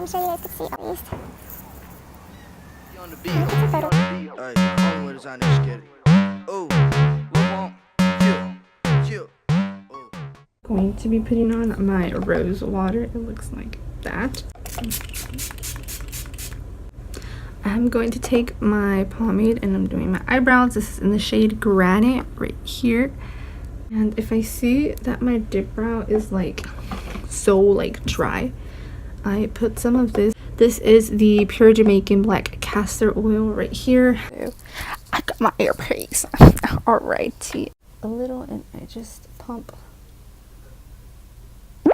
I'm sure you guys could see at least. On the beat. Alright, only way design this shit. Oh, Going to be putting on my rose water. It looks like that. I'm going to take my pomade and I'm doing my eyebrows. This is in the shade Granite right here. And if I see that my dip brow is like so like dry, I put some of this. This is the Pure Jamaican Black Castor Oil right here. I got my earpiece. Alrighty. A little, and I just pump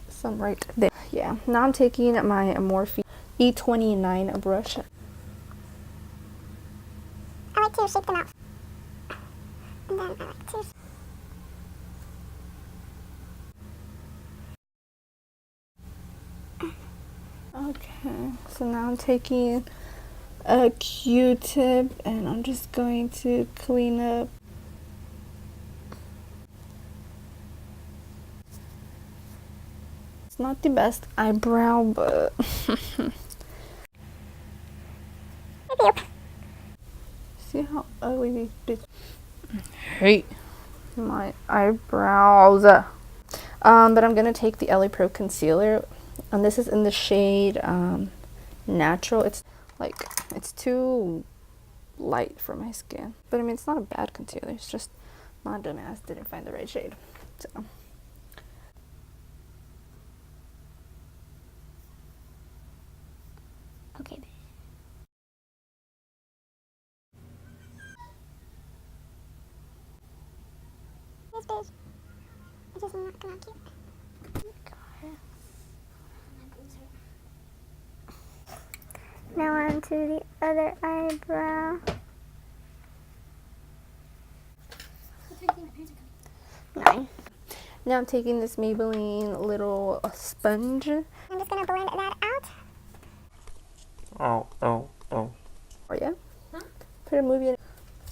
some right there. Yeah. Now I'm taking my Morphe E29 brush. I like to shape them out. And then I like to... Okay, so now I'm taking a Q-tip and I'm just going to clean up. It's not the best eyebrow, but see how ugly these bitches. I hate my eyebrows. But I'm gonna take the LA Pro concealer, and this is in the shade Natural. It's like, it's too light for my skin, but I mean, it's not a bad concealer. It's just my dumbass didn't find the right shade. So Okay. It's beige. It does not come out cute. Now on to the other eyebrow. 9. now I'm taking this Maybelline little sponge. I'm just gonna blend that out. Oh yeah. Huh? Put a movie in.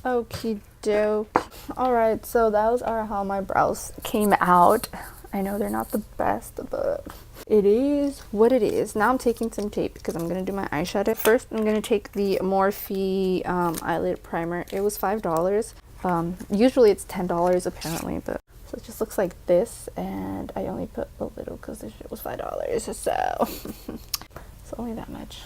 Okie doke. Alright, so those are how my brows came out. I know they're not the best, but it is what it is. Now I'm taking some tape because I'm going to do my eyeshadow. First, I'm going to take the Morphe eyelid primer. It was $5. Usually it's $10 apparently, but so it just looks like this, and I only put a little because this shit was $5, so it's only that much.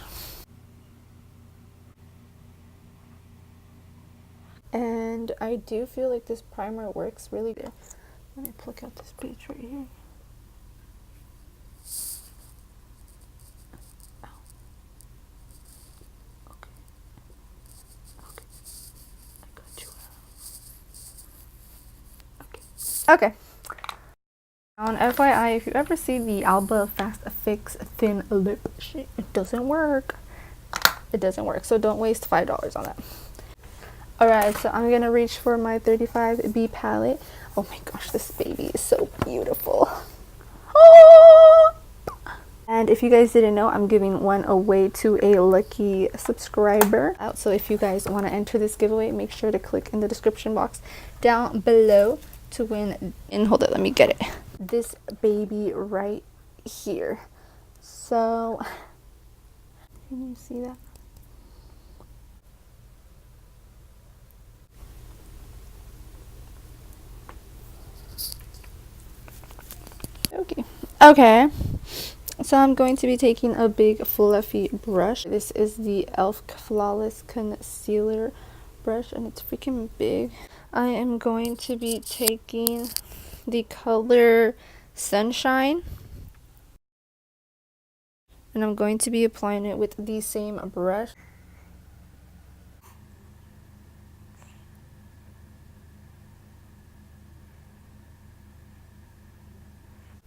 And I do feel like this primer works really good. Let me pluck out this bitch right here. Oh. Okay. Okay. I got you. Okay. On FYI, if you ever see the Alba Fast Fix Thin Lip shit, it doesn't work. It doesn't work. So don't waste $5 on that. Alright, so I'm gonna reach for my 35B palette. Oh my gosh, this baby is so beautiful. Oh! And if you guys didn't know, I'm giving one away to a lucky subscriber. So if you guys want to enter this giveaway, make sure to click in the description box down below to win. And hold it, let me get it. This baby right here. So, can you see that? Okay, so I'm going to be taking a big fluffy brush. This is the e.l.f. Flawless Concealer brush, and it's freaking big. I am going to be taking the color Sunshine, and I'm going to be applying it with the same brush.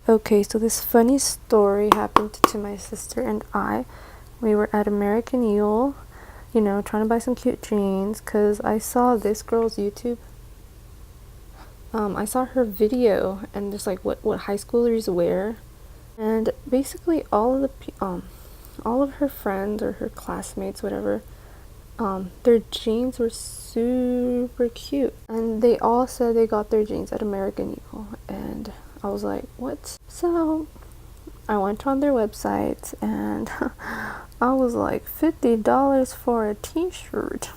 Okay, so this funny story happened to my sister and I. We were at American Eagle, you know, trying to buy some cute jeans because I saw this girl's YouTube. I saw her video and just like what high schoolers wear, and basically all of her friends or her classmates, whatever, their jeans were super cute, and they all said they got their jeans at American Eagle, and I was like, what? So I went on their website, and I was like, $50 for a t-shirt.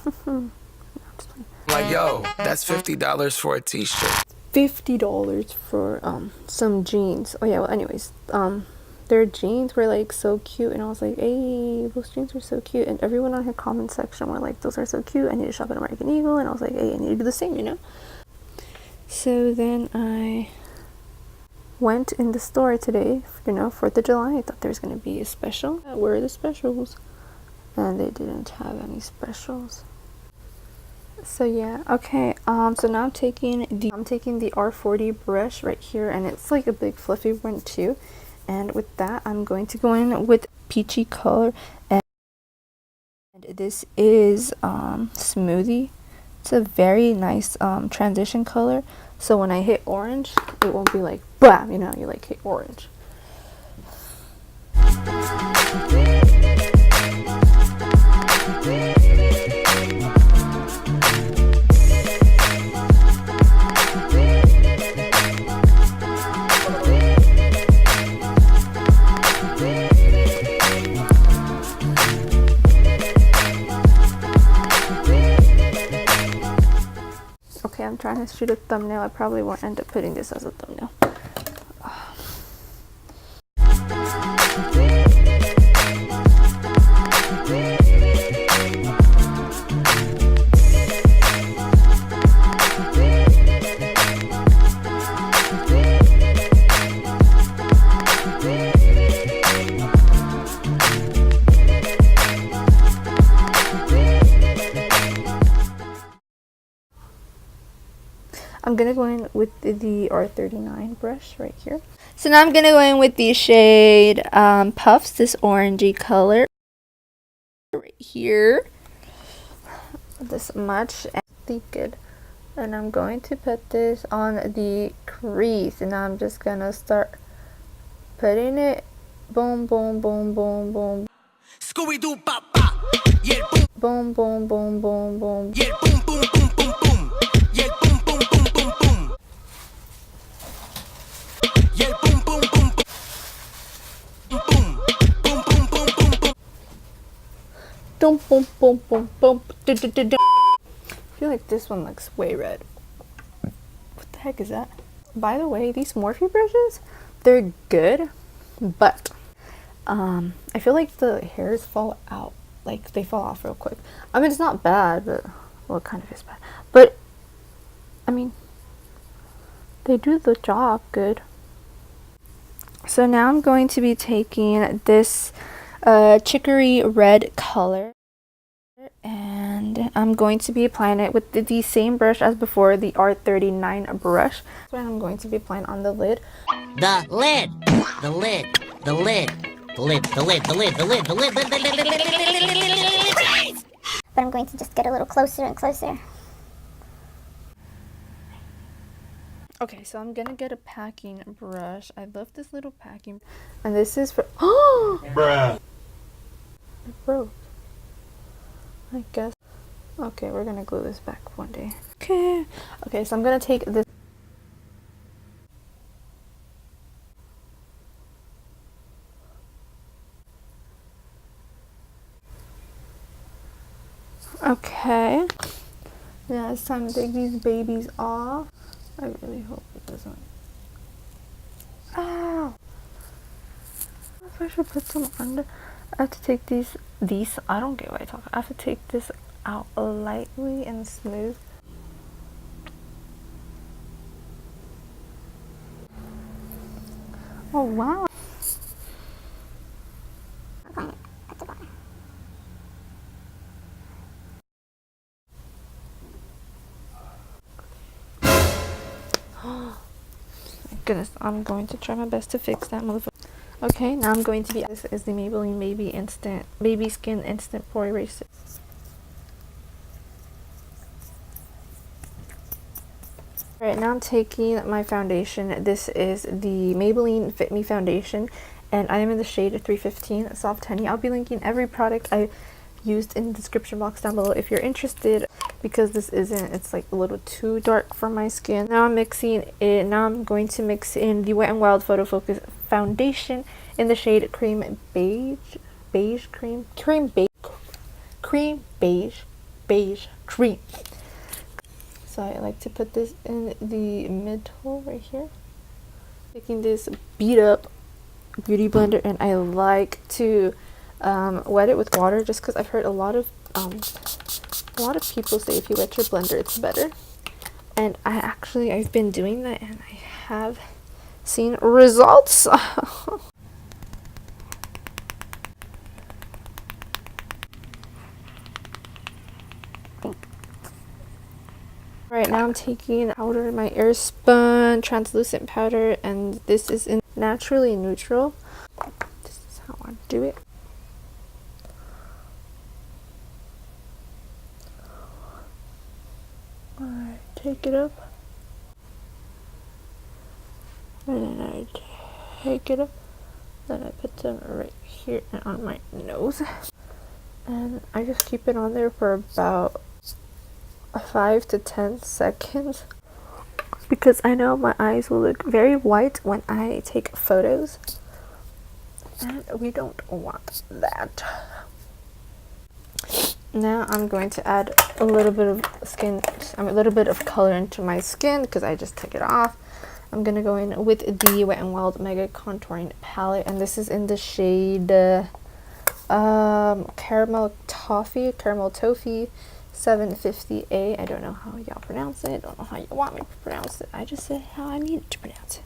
Like, yo, that's $50 for a t-shirt. $50 for some jeans. Oh yeah, well anyways, their jeans were like so cute, and I was like, hey, those jeans are so cute. And everyone on her comment section were like, those are so cute, I need to shop at American Eagle. And I was like, hey, I need to do the same, you know. So then I went in the store today, you know, 4th of July. I thought there was going to be a special. Where are the specials? And they didn't have any specials. So yeah, okay, so now I'm taking the R40 brush right here, and it's like a big fluffy one too. And with that, I'm going to go in with peachy color, and this is Smoothie. It's a very nice transition color, so when I hit orange, it won't be like bam, you know, you like hit orange. Okay, I'm trying to shoot a thumbnail. I probably won't end up putting this as a thumbnail. I'm gonna go in with the R39 brush right here. So now I'm gonna go in with the shade Puffs, this orangey color right here. This much, and I good. And I'm going to put this on the crease, and I'm just gonna start putting it. Boom, boom, boom, boom, boom. Scooby-Doo papa. Yeah, boom. Boom, boom, boom, boom, boom. Yeah, boom, boom, boom, boom, boom. Yeah, boom, boom, boom, boom, boom. Yeah, boom, boom, boom, boom. Boom, boom, boom, boom, boom, boom. Boom, boom, boom, boom, boom. I feel like this one looks way red. What the heck is that? By the way, these Morphe brushes, they're good, but I feel like the hairs fall out. Like, they fall off real quick. I mean, it's not bad, but, well, it kind of is bad. But, I mean, they do the job good. So now I'm going to be taking this chicory red color, and I'm going to be applying it with the same brush as before, the R39 brush. So I'm going to be applying on the lid. The lid. The lid. The lid. The lid. The lid. The lid. The lid. The lid. The lid. But I'm going to just get a little closer and closer. Okay, so I'm gonna get a packing brush. I love this little packing, and this is for bruh. It broke. I guess. Okay, we're gonna glue this back one day. Okay, so I'm gonna take this. Okay. Yeah, it's time to take these babies off. I really hope it doesn't. Ow! If I should put some under. I have to take these. I don't get what I talk. I have to take this out lightly and smooth. Oh wow! Goodness, I'm going to try my best to fix that motherfucker. Okay, now I'm going to be. This is the Maybelline Baby Skin Instant Pore Eraser. Alright, now I'm taking my foundation. This is the Maybelline Fit Me foundation, and I am in the shade 315 Soft Honey. I'll be linking every product I used in the description box down below if you're interested, because this isn't, it's like a little too dark for my skin. Now I'm mixing it. Now I'm going to mix in the Wet n Wild Photo Focus foundation in the shade Cream Beige. beige cream beige cream. So I like to put this in the middle right here, taking this beat up beauty blender, and I like to wet it with water, just because I've heard a lot of people say if you wet your blender it's better, and I've been doing that and I have seen results. Right now I'm taking powder, my Airspun translucent powder, and this is in Naturally Neutral. This is how I do it. I take it up, and then I take it up, then I put them right here and on my nose, and I just keep it on there for about 5 to 10 seconds, because I know my eyes will look very white when I take photos, and we don't want that. Now I'm going to add a little bit of color into my skin, because I just took it off. I'm gonna go in with the Wet n Wild Mega Contouring Palette, and this is in the shade Caramel Toffee 750A. I don't know how y'all pronounce it. I don't know how you want me to pronounce it. I just said how I needed to pronounce it.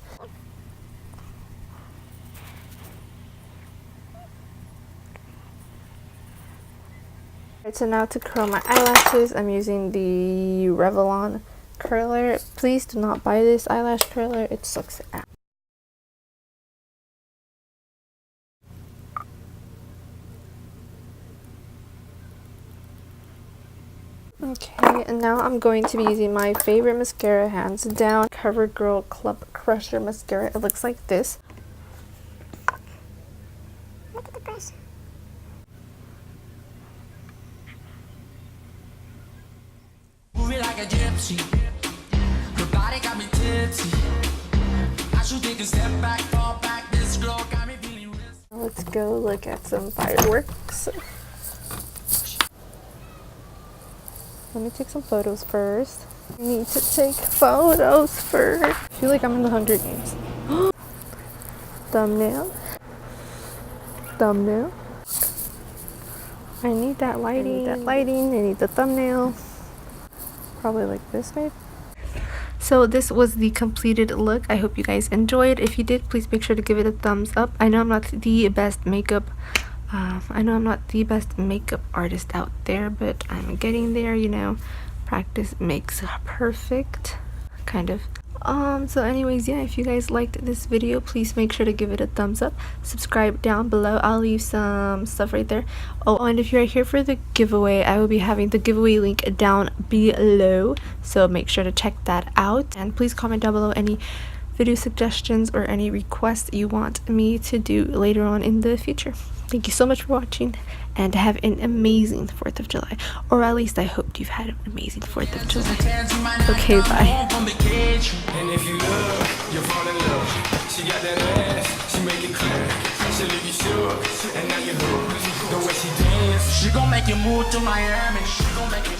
Alright, so now to curl my eyelashes, I'm using the Revlon curler. Please do not buy this eyelash curler. It sucks ass. Okay, and now I'm going to be using my favorite mascara, hands down, CoverGirl Club Crusher mascara. It looks like this. Look at the brush. Moving like a gypsy, her body got me tipsy. I should take a step back, fall back. This girl got me feeling risky. Let's go look at some fireworks. Let me take some photos first. I need to take photos first. I feel like I'm in the Hunger Games. Thumbnail. Thumbnail. I need that lighting. I need the thumbnail. Probably like this, maybe. So this was the completed look. I hope you guys enjoyed. If you did, please make sure to give it a thumbs up. I know I'm not the best makeup artist out there, but I'm getting there, you know. Practice makes perfect, kind of. So anyways, yeah, if you guys liked this video, please make sure to give it a thumbs up. Subscribe down below. I'll leave some stuff right there. Oh, and if you're here for the giveaway, I will be having the giveaway link down below, so make sure to check that out. And please comment down below any video suggestions or any requests you want me to do later on in the future. Thank you so much for watching, and have an amazing 4th of July. Or at least I hope you've had an amazing 4th of July. Okay, bye. And if you look, you fall in love. She got that ass, she make it clear. She leave you shook, and now you hooked. The way she dance, She gon' make you move to Miami. She gon' make you